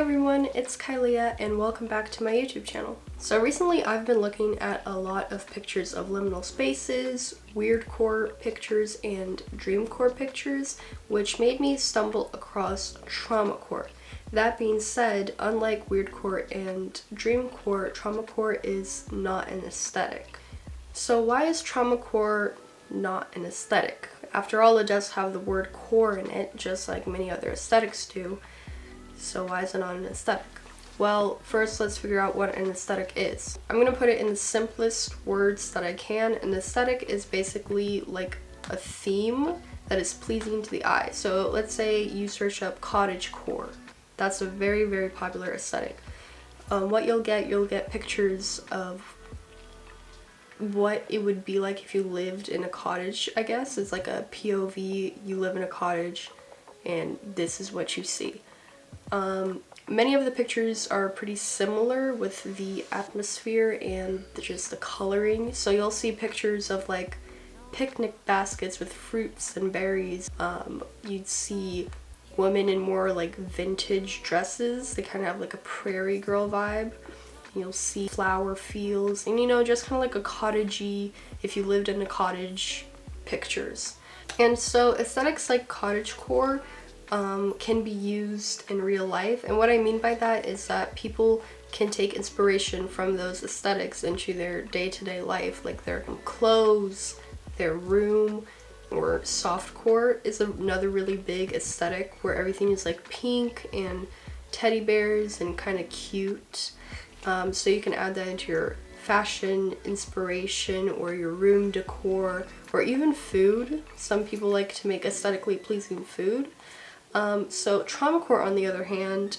everyone, it's Kylia and welcome back to my YouTube channel. So recently I've been looking at a lot of pictures of liminal spaces, weirdcore pictures, and dreamcore pictures, which made me stumble across Traumacore. That being said, unlike weirdcore and dreamcore, Traumacore is not an aesthetic. So why is Traumacore not an aesthetic? After all, it does have the word core in it, just like many other aesthetics do. So why is it not an aesthetic? Well, first let's figure out what an aesthetic is. I'm going to put it in the simplest words that I can. An aesthetic is basically like a theme that is pleasing to the eye. So let's say you search up cottagecore. That's a very, very popular aesthetic. What you'll get pictures of what it would be like if you lived in a cottage, I guess. It's like a POV, you live in a cottage and this is what you see. Many of the pictures are pretty similar with the atmosphere and just the coloring. So you'll see pictures of like picnic baskets with fruits and berries. You'd see women in more like vintage dresses. They kind of have like a prairie girl vibe. You'll see flower fields and, you know, just kind of like a cottagey, if you lived in a cottage, pictures. And so aesthetics like cottagecore can be used in real life, and what I mean by that is that people can take inspiration from those aesthetics into their day-to-day life, like their clothes, their room. Or softcore is another really big aesthetic where everything is like pink and teddy bears and kind of cute. So you can add that into your fashion inspiration or your room decor or even food. Some people like to make aesthetically pleasing food. So Traumacore, on the other hand,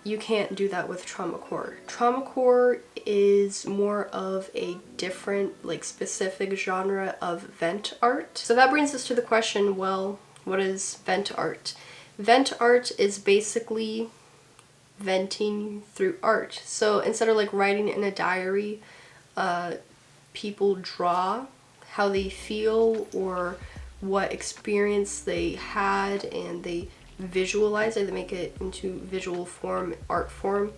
you can't do that with Traumacore. Traumacore is more of a different, like, specific genre of vent art. So that brings us to the question, well, what is vent art? Vent art is basically venting through art. So instead of like writing in a diary, people draw how they feel or what experience they had, and they visualize it, they make it into visual form, art form.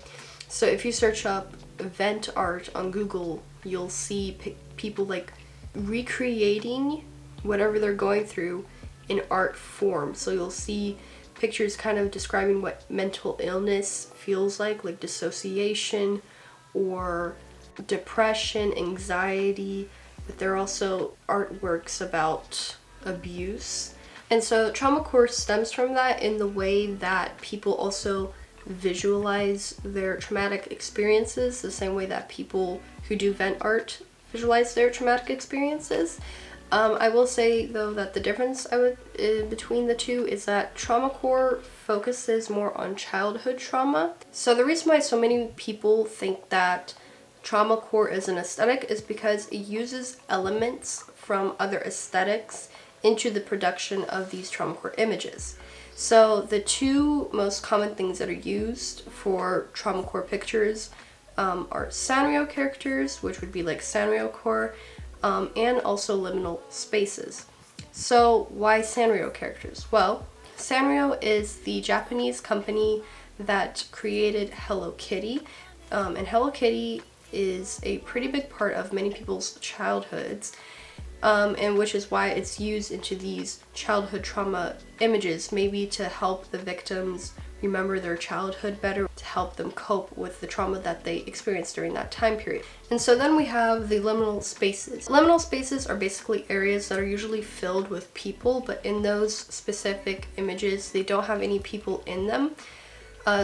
So if you search up vent art on Google, you'll see people like recreating whatever they're going through in art form. So you'll see pictures kind of describing what mental illness feels like dissociation or depression, anxiety, but there are also artworks about abuse. And so Traumacore stems from that in the way that people also visualize their traumatic experiences the same way that people who do vent art visualize their traumatic experiences. I will say though that the difference between the two is that Traumacore focuses more on childhood trauma. So the reason why so many people think that Traumacore is an aesthetic is because it uses elements from other aesthetics into the production of these Traumacore images. So the two most common things that are used for Traumacore pictures are Sanrio Characters, which would be like Sanrio-core, and also Liminal Spaces. So why Sanrio Characters? Well, Sanrio is the Japanese company that created Hello Kitty, and Hello Kitty is a pretty big part of many people's childhoods, and which is why it's used into these childhood trauma images, maybe to help the victims remember their childhood better, to help them cope with the trauma that they experienced during that time period. And so then we have the liminal spaces. Liminal spaces are basically areas that are usually filled with people, but in those specific images, they don't have any people in them.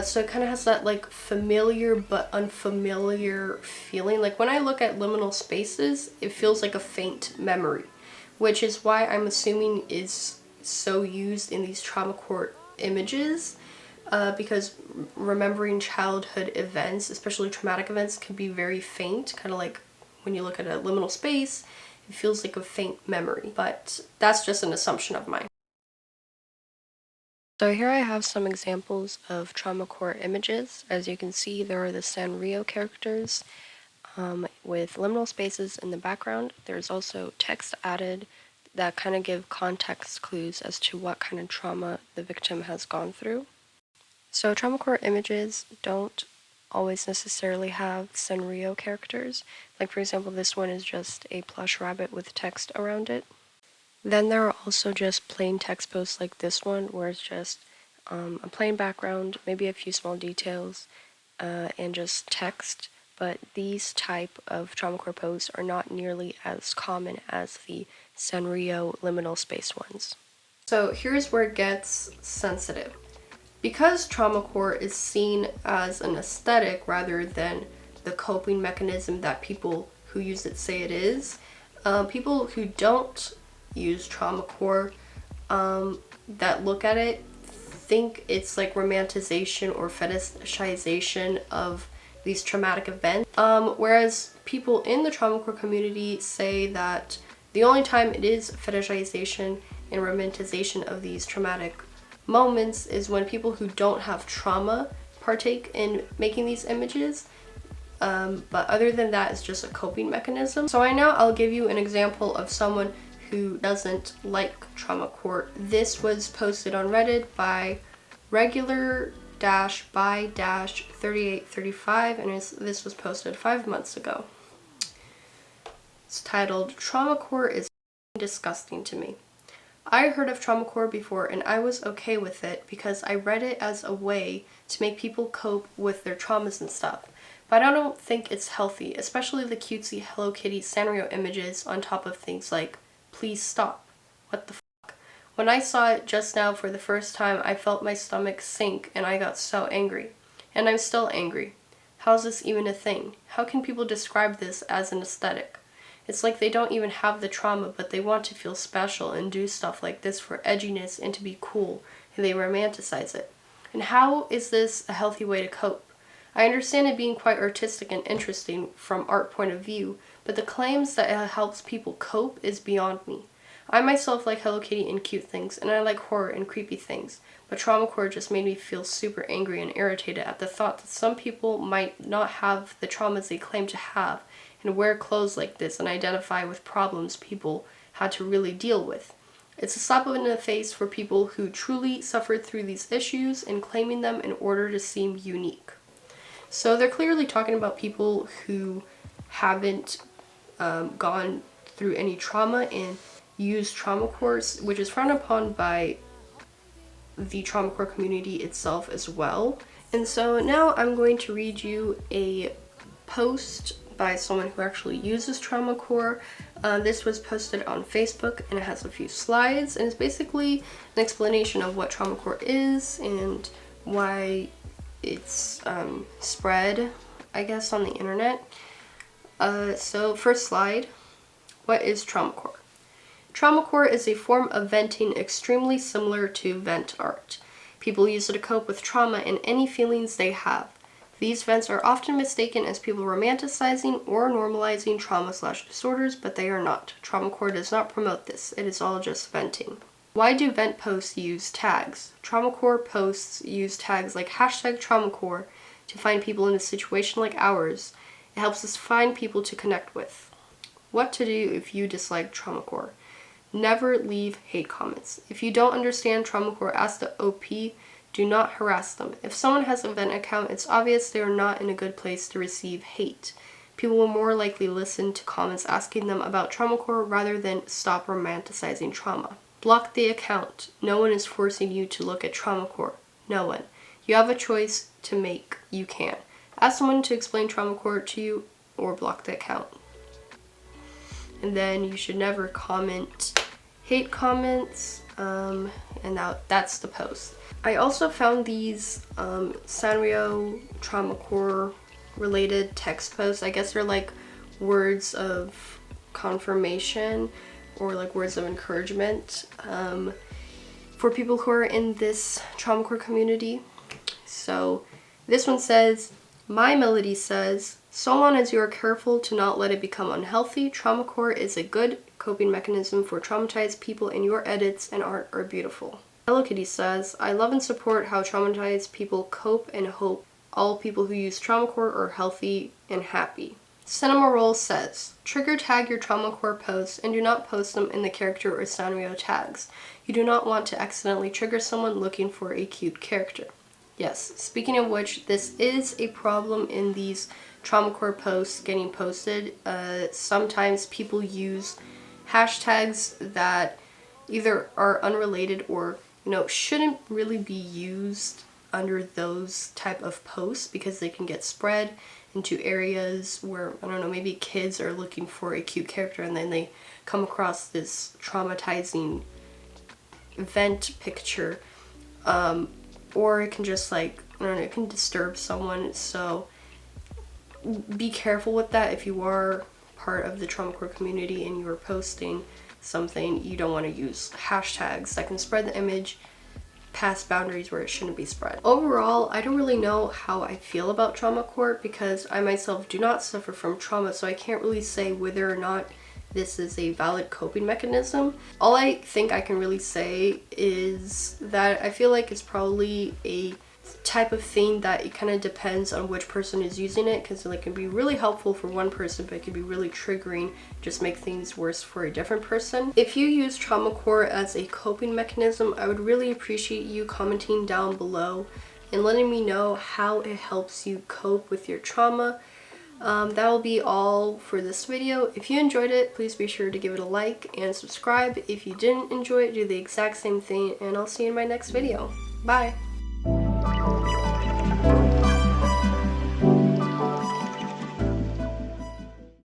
So it kind of has that like familiar but unfamiliar feeling. Like when I look at liminal spaces, it feels like a faint memory, which is why I'm assuming is so used in these Traumacore images, because remembering childhood events, especially traumatic events, can be very faint. Kind of like when you look at a liminal space, it feels like a faint memory, but that's just an assumption of mine. So here I have some examples of Traumacore images. As you can see, there are the Sanrio characters with liminal spaces in the background. There's also text added that kind of give context clues as to what kind of trauma the victim has gone through. So Traumacore images don't always necessarily have Sanrio characters. Like for example, this one is just a plush rabbit with text around it. Then there are also just plain text posts like this one, where it's just a plain background, maybe a few small details, and just text. But these type of Traumacore posts are not nearly as common as the Sanrio liminal space ones. So here's where it gets sensitive. Because Traumacore is seen as an aesthetic rather than the coping mechanism that people who use it say it is, people who don't use Traumacore that look at it think it's like romanticization or fetishization of these traumatic events. Whereas people in the Traumacore community say that the only time it is fetishization and romanticization of these traumatic moments is when people who don't have trauma partake in making these images. But other than that, it's just a coping mechanism. So I'll give you an example of someone who doesn't like Traumacore. This was posted on Reddit by regular-by-3835, and this was posted 5 months ago. It's titled, "Traumacore is disgusting to me. I heard of Traumacore before and I was okay with it because I read it as a way to make people cope with their traumas and stuff. But I don't think it's healthy, especially the cutesy Hello Kitty Sanrio images on top of things like, please stop. What the fuck? When I saw it just now for the first time, I felt my stomach sink and I got so angry. And I'm still angry. How's this even a thing? How can people describe this as an aesthetic? It's like they don't even have the trauma, but they want to feel special and do stuff like this for edginess and to be cool, and they romanticize it. And how is this a healthy way to cope? I understand it being quite artistic and interesting from art point of view, but the claims that it helps people cope is beyond me. I myself like Hello Kitty and cute things, and I like horror and creepy things, but Traumacore just made me feel super angry and irritated at the thought that some people might not have the traumas they claim to have, and wear clothes like this and identify with problems people had to really deal with. It's a slap in the face for people who truly suffered through these issues and claiming them in order to seem unique." So they're clearly talking about people who haven't gone through any trauma and use Traumacore, which is frowned upon by the Traumacore community itself as well. And so now I'm going to read you a post by someone who actually uses Traumacore. This was posted on Facebook and it has a few slides, and it's basically an explanation of what Traumacore is and why it's spread, I guess, on the internet. So first slide, what is Traumacore? Traumacore is a form of venting extremely similar to vent art. People use it to cope with trauma and any feelings they have. These vents are often mistaken as people romanticizing or normalizing trauma/disorders, but they are not. Traumacore does not promote this. It is all just venting. Why do vent posts use tags? Traumacore posts use tags like #Traumacore to find people in a situation like ours. It helps us find people to connect with. What to do if you dislike Traumacore? Never leave hate comments. If you don't understand Traumacore, ask the OP. Do not harass them. If someone has a vent account, it's obvious they are not in a good place to receive hate. People will more likely listen to comments asking them about Traumacore rather than stop romanticizing trauma. Block the account. No one is forcing you to look at Traumacore. No one. You have a choice to make. You can. Ask someone to explain Traumacore to you or block the account. And then you should never comment hate comments, and now that's the post. I also found these Sanrio Traumacore related text posts. I guess they're like words of confirmation or like words of encouragement for people who are in this Traumacore community. So this one says, "My melody says, so long as you are careful to not let it become unhealthy, Traumacore is a good coping mechanism for traumatized people, and your edits and art are beautiful." Hello Kitty says, "I love and support how traumatized people cope and hope all people who use Traumacore are healthy and happy." Cinema Roll says, "Trigger tag your Traumacore posts and do not post them in the character or Sanrio tags. You do not want to accidentally trigger someone looking for a cute character." Yes, speaking of which, this is a problem in these Traumacore posts getting posted. Sometimes people use hashtags that either are unrelated or, shouldn't really be used under those type of posts because they can get spread into areas where, I don't know, maybe kids are looking for a cute character and then they come across this traumatizing event picture, or it can just, like, I don't know, it can disturb someone. So be careful with that. If you are part of the Traumacore community and you're posting something, you don't want to use hashtags that can spread the image past boundaries where it shouldn't be spread. Overall, I don't really know how I feel about Traumacore because I myself do not suffer from trauma, so I can't really say whether or not this is a valid coping mechanism. All I think I can really say is that I feel like it's probably a type of thing that it kind of depends on which person is using it, because it can be really helpful for one person, but it can be really triggering, just make things worse for a different person. If you use Traumacore as a coping mechanism, I would really appreciate you commenting down below and letting me know how it helps you cope with your trauma. That will be all for this video. If you enjoyed it, please be sure to give it a like and subscribe. If you didn't enjoy it, do the exact same thing, and I'll see you in my next video. Bye!